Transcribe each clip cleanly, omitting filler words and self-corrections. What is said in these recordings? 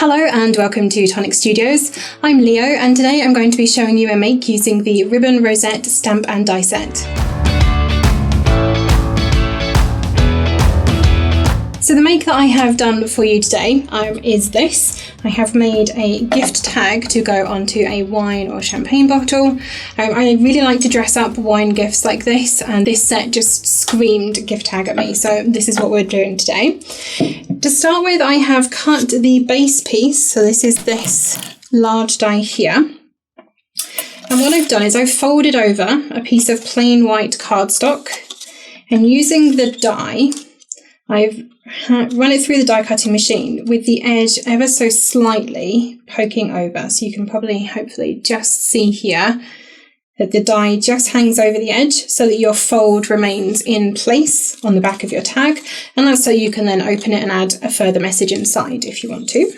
Hello and welcome to Tonic Studios. I'm Leo and today I'm going to be showing you a make using the Ribbon Rosette stamp and die set. So the make that I have done for you today is this. I have made a gift tag to go onto a wine or champagne bottle. I really like to dress up wine gifts like this, and this set just screamed gift tag at me, so this is what we're doing today. To start with, I have cut the base piece, so this is this large die here. And what I've done is I've folded over a piece of plain white cardstock, and using the die, I've run it through the die cutting machine with the edge ever so slightly poking over. So you can probably hopefully just see here that the die just hangs over the edge so that your fold remains in place on the back of your tag. And that's so you can then open it and add a further message inside if you want to.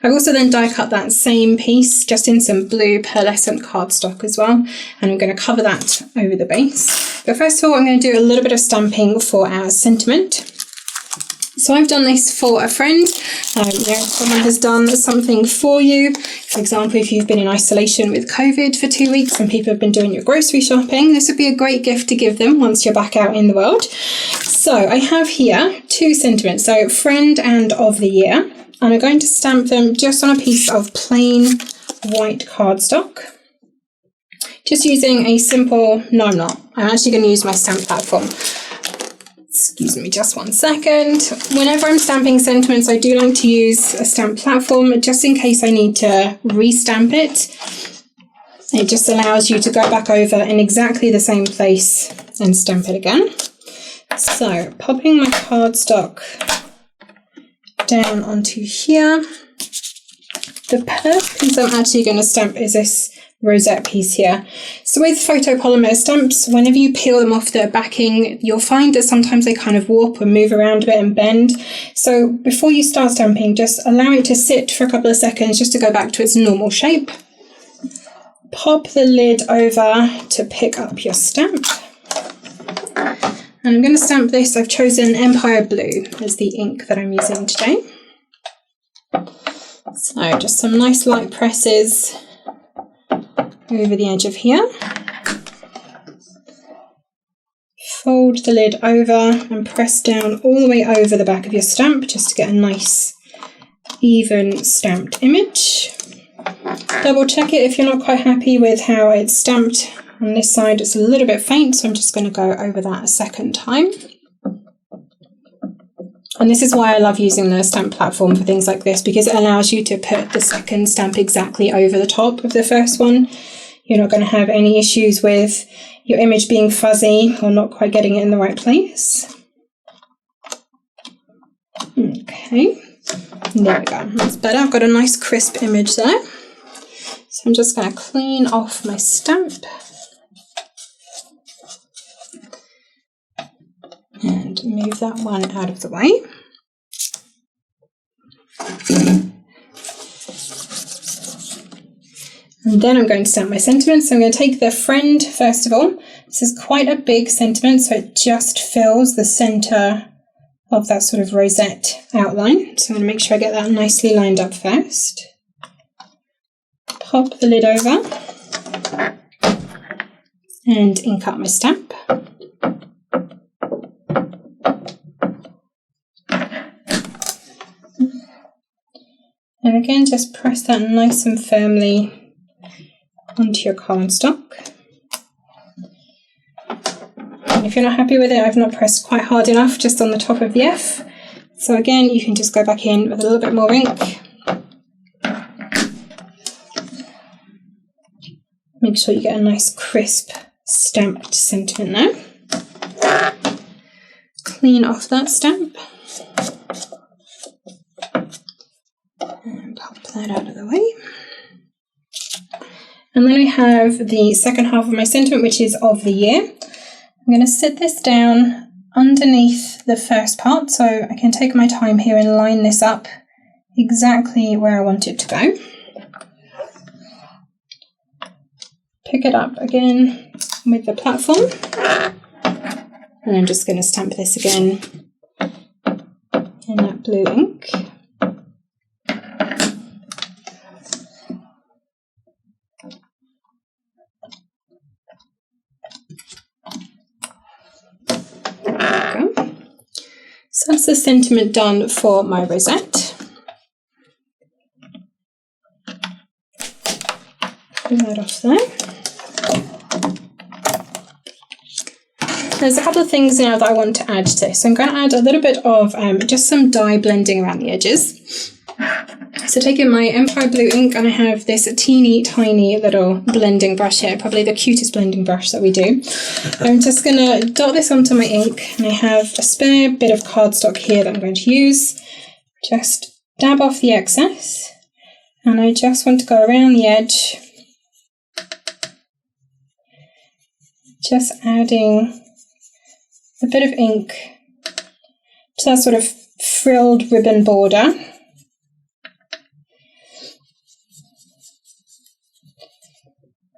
I've also then die cut that same piece just in some blue pearlescent cardstock as well, and I'm going to cover that over the base. But first of all, I'm going to do a little bit of stamping for our sentiment. So I've done this for a friend. Someone has done something for you. For example, if you've been in isolation with COVID for 2 weeks and people have been doing your grocery shopping, this would be a great gift to give them once you're back out in the world. So I have here two sentiments, so friend and of the year, and I'm going to stamp them just on a piece of plain white cardstock. Just using a simple, no I'm not, I'm actually going to use my stamp platform. Excuse me just 1 second. Whenever I'm stamping sentiments, I do like to use a stamp platform just in case I need to restamp it. It just allows you to go back over in exactly the same place and stamp it again. So popping my cardstock down onto here. The first piece I'm actually going to stamp is this rosette piece here. So with photopolymer stamps, whenever you peel them off the backing, you'll find that sometimes they kind of warp and move around a bit and bend. So before you start stamping, just allow it to sit for a couple of seconds just to go back to its normal shape. Pop the lid over to pick up your stamp. And I'm going to stamp this. I've chosen Empire Blue as the ink that I'm using today. So just some nice light presses over the edge of here. Fold the lid over and press down all the way over the back of your stamp just to get a nice even stamped image. Double check it if you're not quite happy with how it's stamped. On this side it's a little bit faint, so I'm just going to go over that a second time. And this is why I love using the stamp platform for things like this, because it allows you to put the second stamp exactly over the top of the first one. You're not going to have any issues with your image being fuzzy or not quite getting it in the right place. Okay, there we go. That's better. I've got a nice crisp image there. So I'm just going to clean off my stamp. And move that one out of the way. And then I'm going to stamp my sentiments. So I'm going to take the friend first of all. This is quite a big sentiment, so it just fills the centre of that sort of rosette outline. So I'm going to make sure I get that nicely lined up first. Pop the lid over and ink up my stamp. And again, just press that nice and firmly onto your cardstock. And if you're not happy with it, I've not pressed quite hard enough just on the top of the F. So again, you can just go back in with a little bit more ink. Make sure you get a nice crisp stamped sentiment there. Clean off that stamp. And pop that out of the way. And then I have the second half of my sentiment, which is of the year. I'm going to sit this down underneath the first part, so I can take my time here and line this up exactly where I want it to go. Pick it up again with the platform. And I'm just going to stamp this again in that blue ink. So that's the sentiment done for my rosette. Pull that off there. There's a couple of things now that I want to add to this. So I'm going to add a little bit of just some dye blending around the edges. So taking my Empire Blue ink, and I have this teeny tiny little blending brush here, probably the cutest blending brush that we do. I'm just going to dot this onto my ink, and I have a spare bit of cardstock here that I'm going to use. Just dab off the excess, and I just want to go around the edge, just adding a bit of ink to that sort of frilled ribbon border.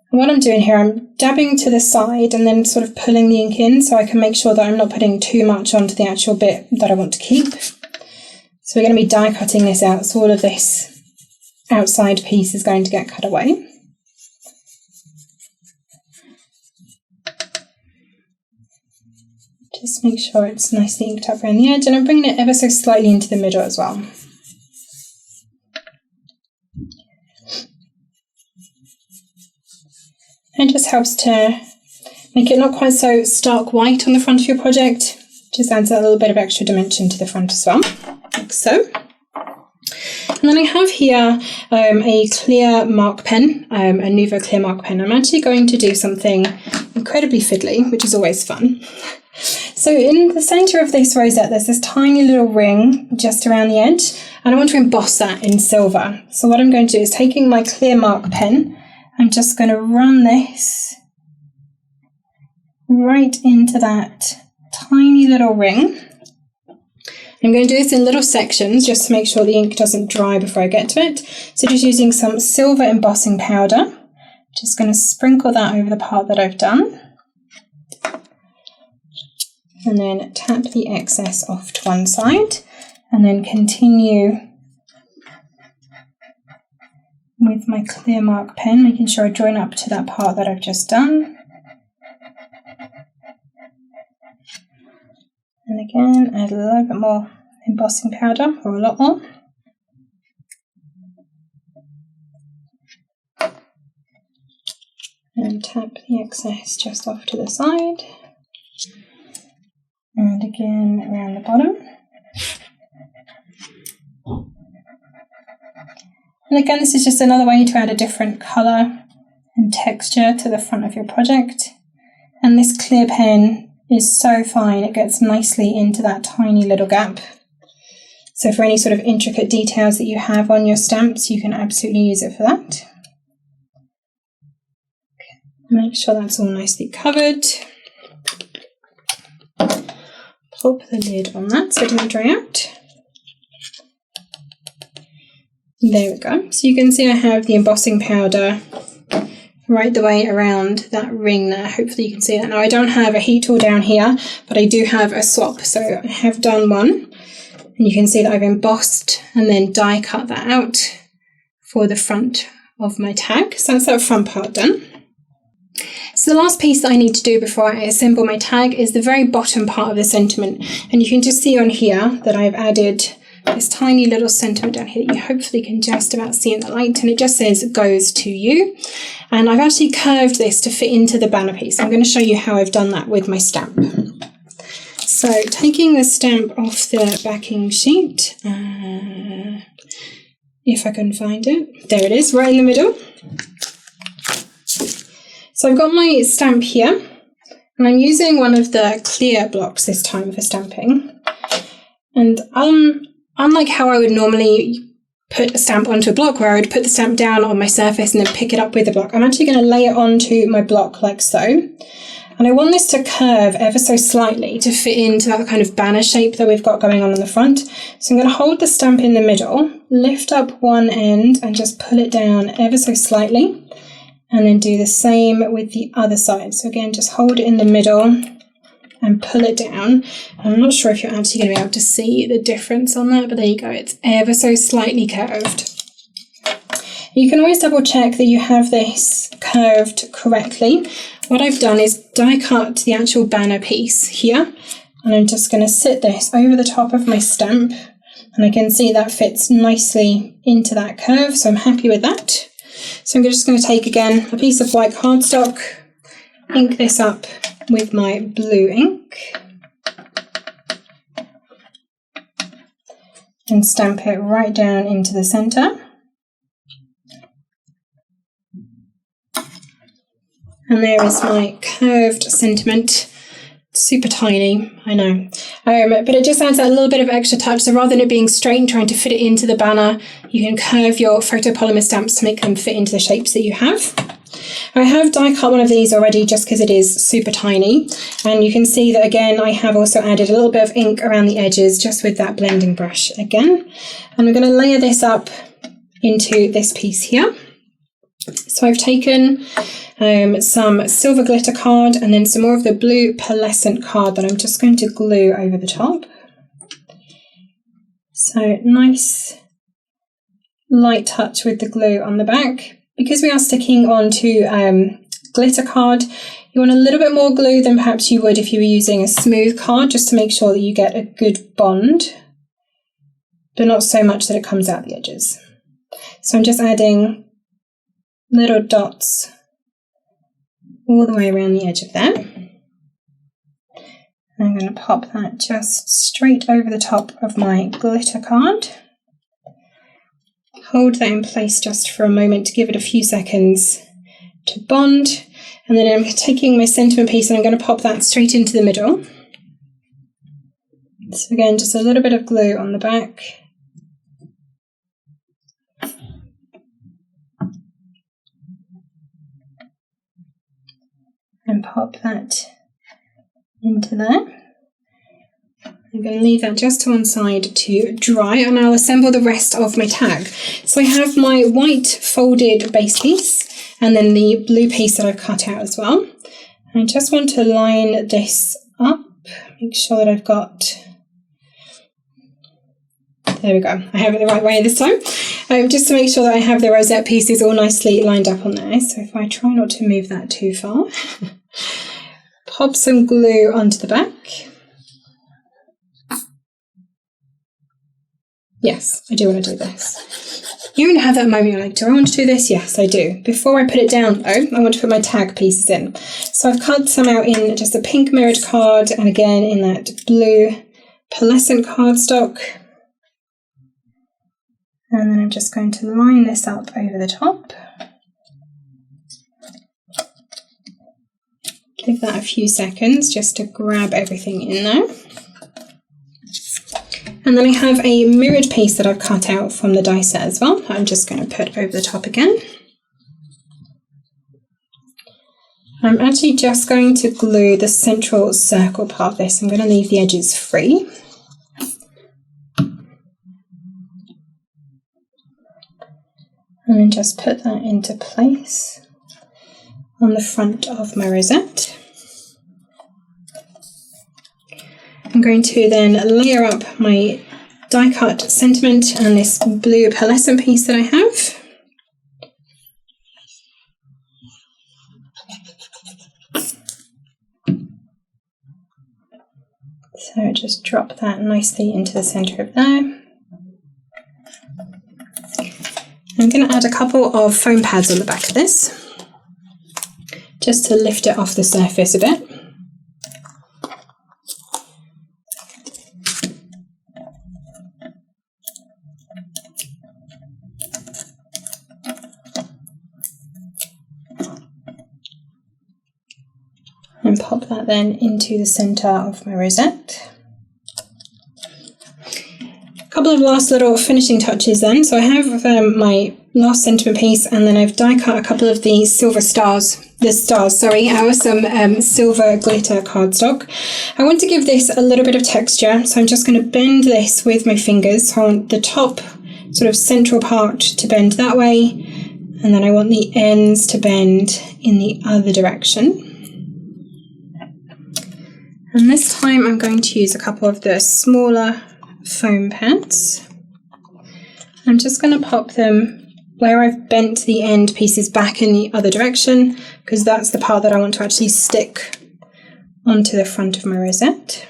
What I'm doing here, I'm dabbing to the side and then sort of pulling the ink in so I can make sure that I'm not putting too much onto the actual bit that I want to keep. So we're going to be die cutting this out, so all of this outside piece is going to get cut away. Just make sure it's nicely inked up around the edge, and I'm bringing it ever so slightly into the middle as well. It just helps to make it not quite so stark white on the front of your project. Just adds a little bit of extra dimension to the front as well, like so. And then I have here a clear mark pen, a Nuvo clear mark pen. I'm actually going to do something incredibly fiddly, which is always fun. So in the centre of this rosette, there's this tiny little ring just around the edge, and I want to emboss that in silver. So what I'm going to do is, taking my clear mark pen, I'm just going to run this right into that tiny little ring. I'm going to do this in little sections just to make sure the ink doesn't dry before I get to it. So just using some silver embossing powder, just going to sprinkle that over the part that I've done. And then tap the excess off to one side, and then continue with my clear mark pen, making sure I join up to that part that I've just done. And again, add a little bit more embossing powder, or a lot more. And tap the excess just off to the side. And again around the bottom. And again, this is just another way to add a different colour and texture to the front of your project. And this clear pen is so fine, it gets nicely into that tiny little gap. So for any sort of intricate details that you have on your stamps, you can absolutely use it for that. Okay. Make sure that's all nicely covered. Pop the lid on that so it doesn't dry out. There we go. So you can see I have the embossing powder right the way around that ring there. Hopefully you can see that. Now I don't have a heat tool down here, but I do have a swap. So I have done one, and you can see that I've embossed and then die cut that out for the front of my tag. So that's that front part done. So the last piece that I need to do before I assemble my tag is the very bottom part of the sentiment. And you can just see on here that I've added this tiny little sentiment down here that you hopefully can just about see in the light, and it just says "goes to you." And I've actually curved this to fit into the banner piece. I'm going to show you how I've done that with my stamp. So taking the stamp off the backing sheet, if I can find it, there it is, right in the middle. So I've got my stamp here, and I'm using one of the clear blocks this time for stamping. And unlike how I would normally put a stamp onto a block, where I would put the stamp down on my surface and then pick it up with the block, I'm actually going to lay it onto my block like so. And I want this to curve ever so slightly to fit into that kind of banner shape that we've got going on the front. So I'm going to hold the stamp in the middle, lift up one end and just pull it down ever so slightly. And then do the same with the other side. So again, just hold it in the middle and pull it down. I'm not sure if you're actually going to be able to see the difference on that, but there you go. It's ever so slightly curved. You can always double check that you have this curved correctly. What I've done is die cut the actual banner piece here, And I'm just going to sit this over the top of my stamp, and I can see that fits nicely into that curve, so I'm happy with that. So I'm just going to take again a piece of white cardstock, ink this up with my blue ink, and stamp it right down into the centre. And there is my curved sentiment. Super tiny, I know, but it just adds that little bit of extra touch. So rather than it being straight and trying to fit it into the banner, you can curve your photopolymer stamps to make them fit into the shapes that you have. I have die cut one of these already just because it is super tiny, and you can see that again I have also added a little bit of ink around the edges just with that blending brush again, and I'm going to layer this up into this piece here. So I've taken some silver glitter card and then some more of the blue pearlescent card that I'm just going to glue over the top. So nice light touch with the glue on the back. Because we are sticking onto glitter card, you want a little bit more glue than perhaps you would if you were using a smooth card, just to make sure that you get a good bond, but not so much that it comes out the edges. So I'm just adding little dots all the way around the edge of that. I'm going to pop that just straight over the top of my glitter card. Hold that in place just for a moment to give it a few seconds to bond, and then I'm taking my sentiment piece and I'm going to pop that straight into the middle. So again, just a little bit of glue on the back. And pop that into there. I'm going to leave that just to one side to dry, and I'll assemble the rest of my tag. So I have my white folded base piece and then the blue piece that I've cut out as well. I just want to line this up, make sure that I've got, there we go, I have it the right way this time, just to make sure that I have the rosette pieces all nicely lined up on there. So if I try not to move that too far, pop some glue onto the back. Yes, I do want to do this. You even have that moment you're like, do I want to do this? Yes, I do. Before I put it down though, I want to put my tag pieces in. So I've cut some out in just a pink mirrored card and again in that blue pearlescent cardstock. And then I'm just going to line this up over the top. Give that a few seconds just to grab everything in there. And then I have a mirrored piece that I've cut out from the die set as well. I'm just going to put over the top again. I'm actually just going to glue the central circle part of this. I'm going to leave the edges free. And then just put that into place on the front of my rosette. I'm going to then layer up my die cut sentiment and this blue pearlescent piece that I have. So just drop that nicely into the centre of there. I'm going to add a couple of foam pads on the back of this, just to lift it off the surface a bit. And pop that then into the centre of my rosette. A couple of last little finishing touches then. So I have my last sentiment piece, and then I've die cut a couple of the silver stars, out of some silver glitter cardstock. I want to give this a little bit of texture, so I'm just going to bend this with my fingers. So I want the top sort of central part to bend that way, and then I want the ends to bend in the other direction. And this time I'm going to use a couple of the smaller foam pads. I'm just going to pop them where I've bent the end pieces back in the other direction, because that's the part that I want to actually stick onto the front of my rosette.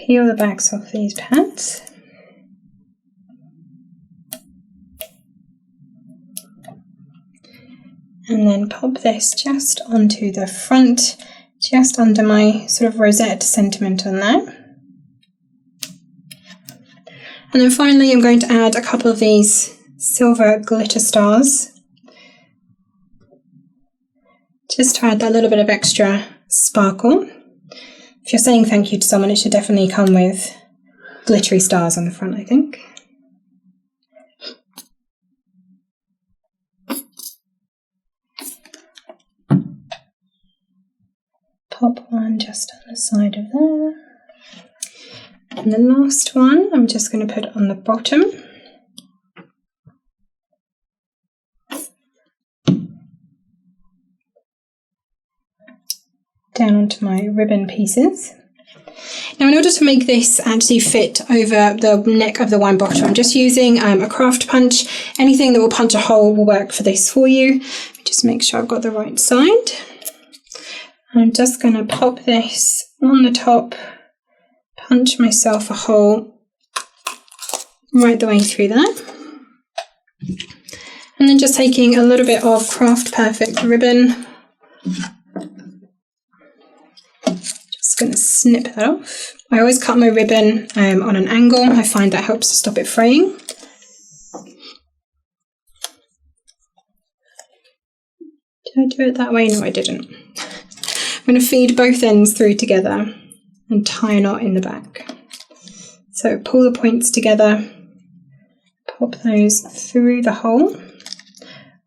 peel the backs off these pads. And then pop this just onto the front, just under my sort of rosette sentiment on there. And then finally I'm going to add a couple of these silver glitter stars, just to add that little bit of extra sparkle. If you're saying thank you to someone, it should definitely come with glittery stars on the front, I think. Pop one just on the side of there. And the last one I'm just going to put on the bottom. Down onto my ribbon pieces. Now, in order to make this actually fit over the neck of the wine bottle, I'm just using a craft punch. Anything that will punch a hole will work for this for you. Just make sure I've got the right side. I'm just going to pop this on the top, punch myself a hole right the way through there. And then just taking a little bit of Craft Perfect ribbon, just going to snip that off. I always cut my ribbon on an angle. I find that helps to stop it fraying. Did I do it that way? No, I didn't. I'm going to feed both ends through together and tie a knot in the back. So pull the points together, pop those through the hole.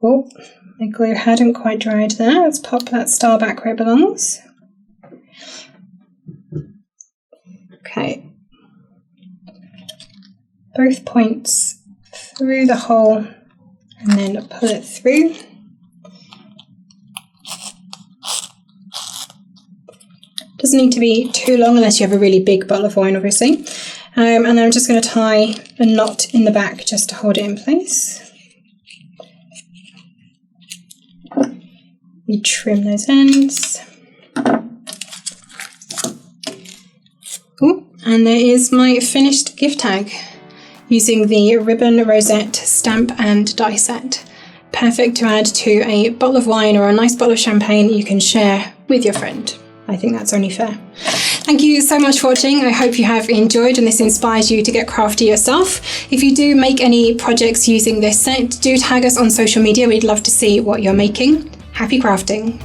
Oh, my glue hadn't quite dried there. Let's pop that star back where it belongs. Okay. Both points through the hole and then pull it through. Doesn't need to be too long unless you have a really big bottle of wine, obviously. And then I'm just going to tie a knot in the back just to hold it in place. You trim those ends. Ooh, and there is my finished gift tag using the ribbon, rosette, stamp and die set. Perfect to add to a bottle of wine or a nice bottle of champagne that you can share with your friend. I think that's only fair. Thank you so much for watching. I hope you have enjoyed and this inspires you to get crafty yourself. If you do make any projects using this set, do tag us on social media. We'd love to see what you're making. Happy crafting.